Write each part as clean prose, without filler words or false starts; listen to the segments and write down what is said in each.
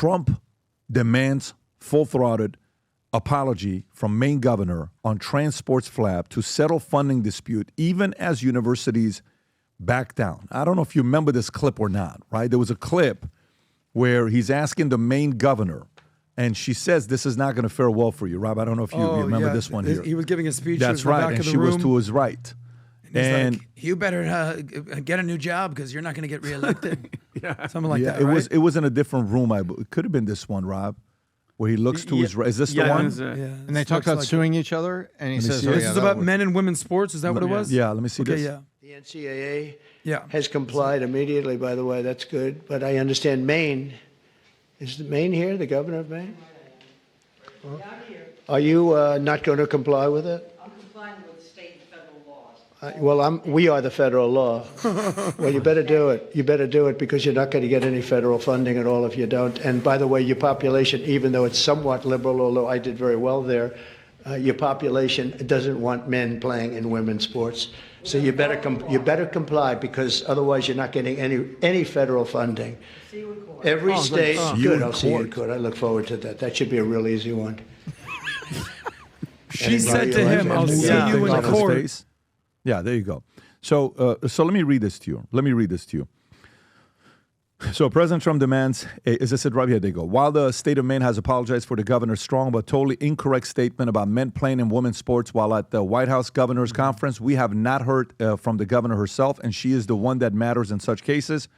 Trump demands full-throated apology from Maine governor on transports flap to settle funding dispute, even as universities back down. I don't know if you remember this clip or not, right? There was a clip where he's asking the Maine governor, and she says, this is not going to fare well for you. Rob, I don't know if you remember this one here. He was giving a speech. That's right, and she was to his right. And like, you better get a new job because you're not going to get reelected. Something like that, right? It was in a different room. It could have been this one, Rob, where he looks to his right. Is this the one? And they talked about suing each other, and he says, this is about men and women's sports. Is that what it was? Yeah, let me see this. Yeah. The NCAA has complied immediately, by the way. That's good. But I understand Maine. Is Maine here, the governor of Maine? Well, are you not going to comply with it? I'm complying with state and federal laws. Well, we are the federal law. Well, you better do it. You better do it because you're not going to get any federal funding at all if you don't. And by the way, your population, even though it's somewhat liberal, although I did very well there, your population doesn't want men playing in women's sports. So you better comply because otherwise you're not getting any federal funding. See you in court. Every state. Good. I'll see you in court. I look forward to that. That should be a real easy one. She said to him, "I'll see you in court." Yeah, there you go. So let me read this to you. So President Trump demands, as I said right here, they go. While the state of Maine has apologized for the governor's strong but totally incorrect statement about men playing in women's sports while at the White House Governor's Conference, we have not heard from the governor herself, and she is the one that matters in such cases.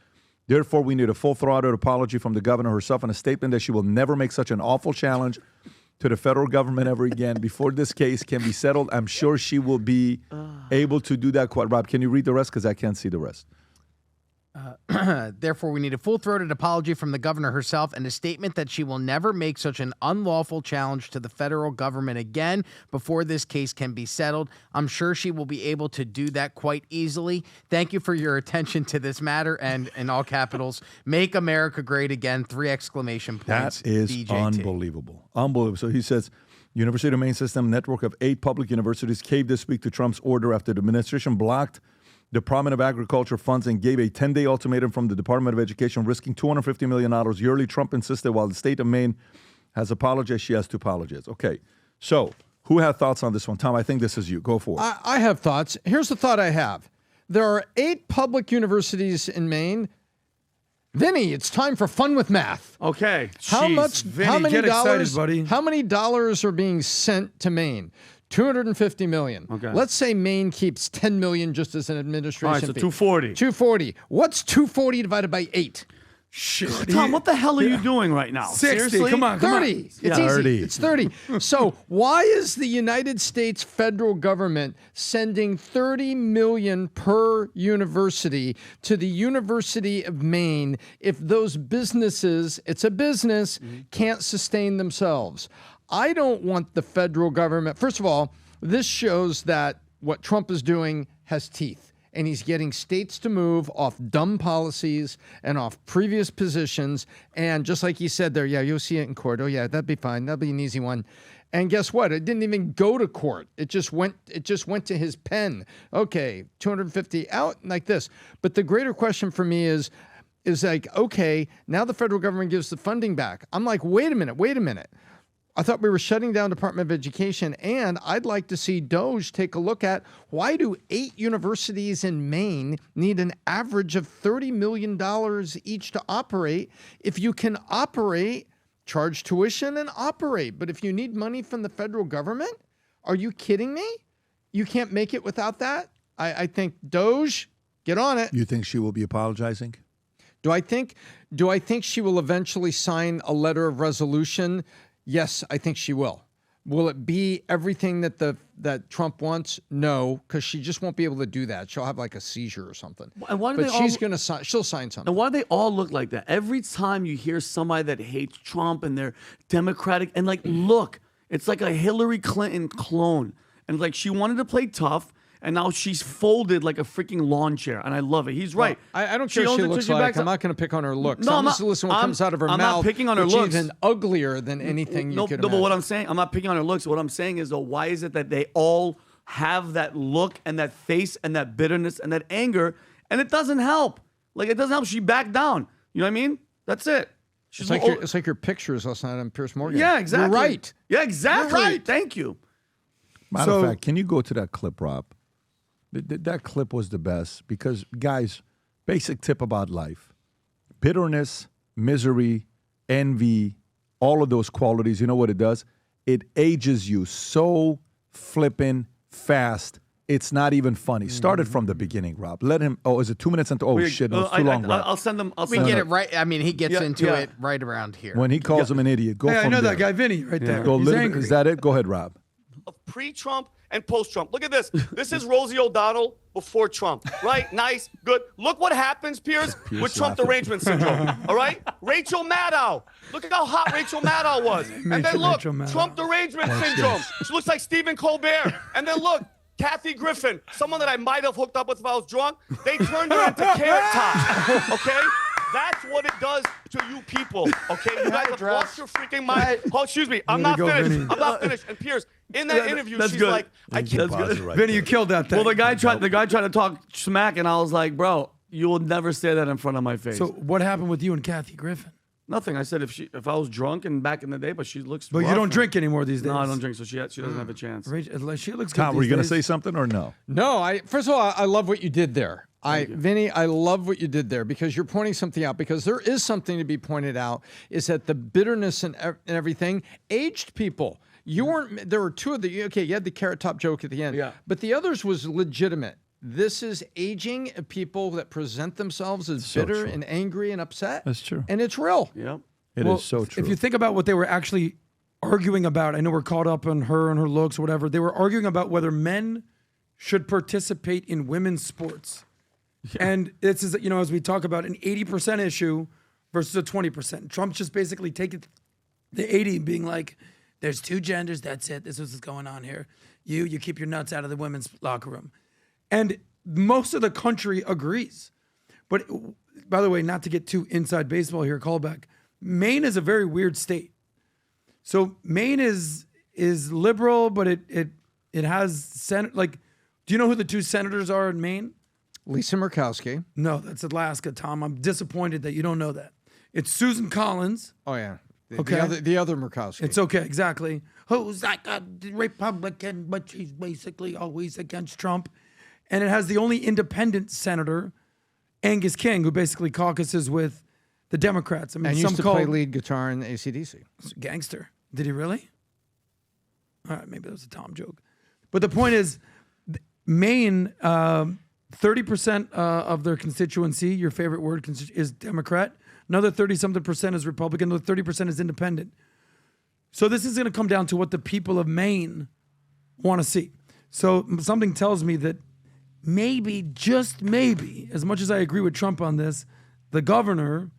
Therefore, we need a full-throated apology from the governor herself and a statement that she will never make such an awful challenge to the federal government ever again. Before this case can be settled, I'm sure she will be able to do that. Rob, can you read the rest? Because I can't see the rest. Therefore, we need a full-throated apology from the governor herself and a statement that she will never make such an unlawful challenge to the federal government again before this case can be settled. I'm sure she will be able to do that quite easily. Thank you for your attention to this matter, and in all capitals, make America great again, 3 exclamation points. That is DJT. unbelievable. Unbelievable. So he says, University of Maine System network of 8 public universities caved this week to Trump's order after the administration blocked Department of Agriculture funds and gave a 10-day ultimatum from the Department of Education, risking $250 million yearly. Trump insisted while the state of Maine has apologized, she has to apologize. Okay, so who had thoughts on this one? Tom, I think this is you. Go for it. I have thoughts. Here's the thought I have. There are 8 public universities in Maine. Vinny, it's time for fun with math. Okay. How many dollars, buddy. How many dollars are being sent to Maine? $250 million. Okay. Let's say Maine keeps $10 million just as an administration All right, so fee. 240. 240. What's 240 divided by 8? Shit. Tom, what the hell are you doing right now? 60. Seriously? Come on. 30. It's easy. 30. It's 30. So why is the United States federal government sending $30 million per university to the University of Maine if those businesses, it's a business, can't sustain themselves? I don't want the federal government. First of all, this shows that what Trump is doing has teeth. And he's getting states to move off dumb policies and off previous positions. And just like he said there, yeah, you'll see it in court. Oh, yeah, that'd be fine. That'd be an easy one. And guess what? It didn't even go to court. It just went to his pen. Okay, 250 out like this. But the greater question for me is like, okay, now the federal government gives the funding back. I'm like, wait a minute. I thought we were shutting down Department of Education, and I'd like to see DOJ take a look at why do 8 universities in Maine need an average of $30 million each to operate? If you can operate, charge tuition and operate. But if you need money from the federal government, are you kidding me? You can't make it without that? I think DOJ, get on it. You think she will be apologizing? Do I think she will eventually sign a letter of resolution? Yes, I think she will. Will it be everything that Trump wants? No, because she just won't be able to do that. She'll have like a seizure or something. And why do but she's going to sign. She'll sign something. And why do they all look like that? Every time you hear somebody that hates Trump and they're Democratic, and like, look, it's like a Hillary Clinton clone. And like, she wanted to play tough, and now she's folded like a freaking lawn chair, and I love it. He's right. Well, I don't care what she looks like. I'm not going to pick on her looks. No, I'm just listening to what comes out of her mouth. I'm not picking on her looks. Even uglier than anything you could imagine. But what I'm saying, I'm not picking on her looks. What I'm saying is, though, why is it that they all have that look and that face and that bitterness and that anger, and it doesn't help? Like, it doesn't help. She backed down. You know what I mean? That's it. She's It's like your pictures last night on Pierce Morgan. Yeah, exactly. You're right. Yeah, exactly. You're right. Thank you. Matter So- of fact, can you go to that clip, Rob? That clip was the best because, guys, basic tip about life: bitterness, misery, envy, all of those qualities. You know what it does? It ages you so flippin' fast. It's not even funny. Start it from the beginning, Rob. Let him. Oh, is it 2 minutes into? Oh shit, no, it's too long, Rob. I'll send them. We get it right. I mean, he gets into yeah. it right around here. When he calls him an idiot, go Hey, from I know there. that guy, Vinny, right there. Go He's little- angry. Is that it? Go ahead, Rob. Of pre-Trump and post-Trump. Look at this. This is Rosie O'Donnell before Trump, right? Nice, good. Look what happens, Piers, with Trump derangement syndrome, all right? Rachel Maddow. Look at how hot Rachel Maddow was. And then look, Rachel Maddow. Trump derangement syndrome. She looks like Stephen Colbert. And then look, Kathy Griffin, someone that I might have hooked up with if I was drunk. They turned her into Carrot Top, okay? That's what it does to you people, okay? You guys have lost your freaking mind. Oh, excuse me. I'm Way not to go, finished. Vinny. I'm not finished. And Piers, in that interview, that's she's good. like, I can't. That's good. Vinny, you killed that thing. Well, the guy tried to talk smack, and I was like, bro, you will never say that in front of my face. So what happened with you and Kathy Griffin? Nothing. I said if I was drunk and back in the day, but she looks. But you rough don't and- drink anymore these days. No, I don't drink, so she doesn't have a chance. Rachel, she looks good. Tom, were you these going to days. say something or no? No, first of all, I love what you did there. Vinny, I love what you did there because you're pointing something out. Because there is something to be pointed out: is that the bitterness and everything, aged people. You weren't. There were two of the. Okay, you had the Carrot Top joke at the end. Yeah. But the others was legitimate. This is aging of people that present themselves as So bitter true. and angry and upset. That's true. And it's real. Yep. It is Well, so true. If you think about what they were actually arguing about, I know we're caught up on her and her looks, or whatever. They were arguing about whether men should participate in women's sports. And this is, as we talk about, an 80% issue versus a 20%. Trump's just basically taking the 80 and being like, there's two genders, that's it. This is what's going on here. You keep your nuts out of the women's locker room. And most of the country agrees. But by the way, not to get too inside baseball here, callback. Maine is a very weird state. So Maine is liberal, but it has do you know who the two senators are in Maine? Lisa Murkowski. No, that's Alaska, Tom. I'm disappointed that you don't know that. It's Susan Collins. Oh yeah. Okay. The other Murkowski. It's okay, exactly. Who's like a Republican, but she's basically always against Trump. And it has the only independent senator, Angus King, who basically caucuses with the Democrats. I mean, and some used to call play lead guitar in AC/DC. gangster. Did he really? All right, maybe that was a Tom joke. But the point is, Maine, 30% of their constituency, your favorite word, is Democrat. Another 30-something% is Republican. Another 30% is independent. So this is going to come down to what the people of Maine want to see. So something tells me that maybe, just maybe, as much as I agree with Trump on this, the governor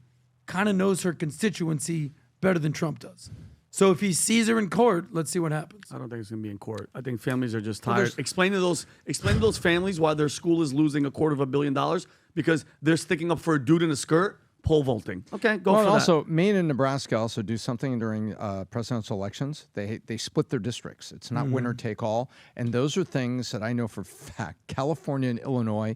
kind of knows her constituency better than Trump does. So if he sees her in court, let's see what happens. I don't think it's gonna be in court. I think families are just tired. Explain to those families why their school is losing $250 million because they're sticking up for a dude in a skirt, pole vaulting. Okay, go Well, for and that. also, Maine and Nebraska also do something during presidential elections. They split their districts. It's not winner take all. And those are things that I know for a fact California and Illinois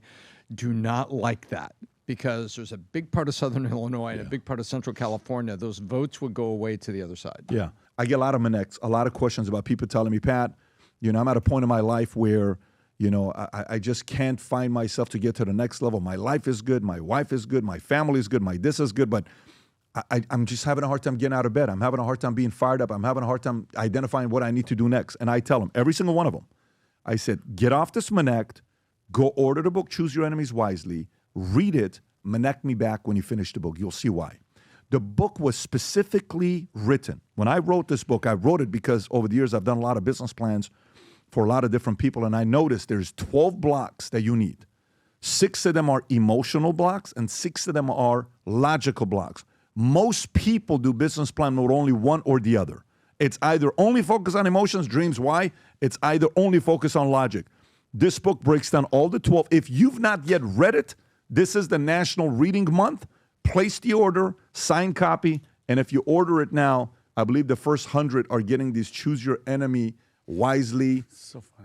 do not like that because there's a big part of Southern Illinois and a big part of Central California. Those votes would go away to the other side. Yeah. I get a lot of connects, a lot of questions about people telling me, Pat, I'm at a point in my life where, I just can't find myself to get to the next level. My life is good. My wife is good. My family is good. My this is good. But I'm just having a hard time getting out of bed. I'm having a hard time being fired up. I'm having a hard time identifying what I need to do next. And I tell them, every single one of them, I said, get off this Manect, go order the book, Choose Your Enemies Wisely, read it, Manect me back when you finish the book. You'll see why. The book was specifically written. When I wrote this book, I wrote it because over the years I've done a lot of business plans for a lot of different people, and I noticed there's 12 blocks that you need. 6 of them are emotional blocks, and 6 of them are logical blocks. Most people do business plan with only one or the other. It's either only focus on emotions, dreams, why? It's either only focus on logic. This book breaks down all the 12. If you've not yet read it, this is the National Reading Month. Place the order, sign copy, and if you order it now, I believe the first 100 are getting these Choose Your Enemy Wisely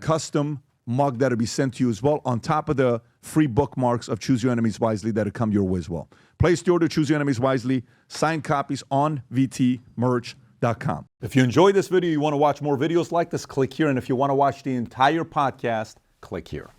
custom mug that'll be sent to you as well, on top of the free bookmarks of Choose Your Enemies Wisely that'll come your way as well. Place the order, Choose Your Enemies Wisely, signed copies on vtmerch.com. If you enjoyed this video, you want to watch more videos like this, click here. And if you want to watch the entire podcast, click here.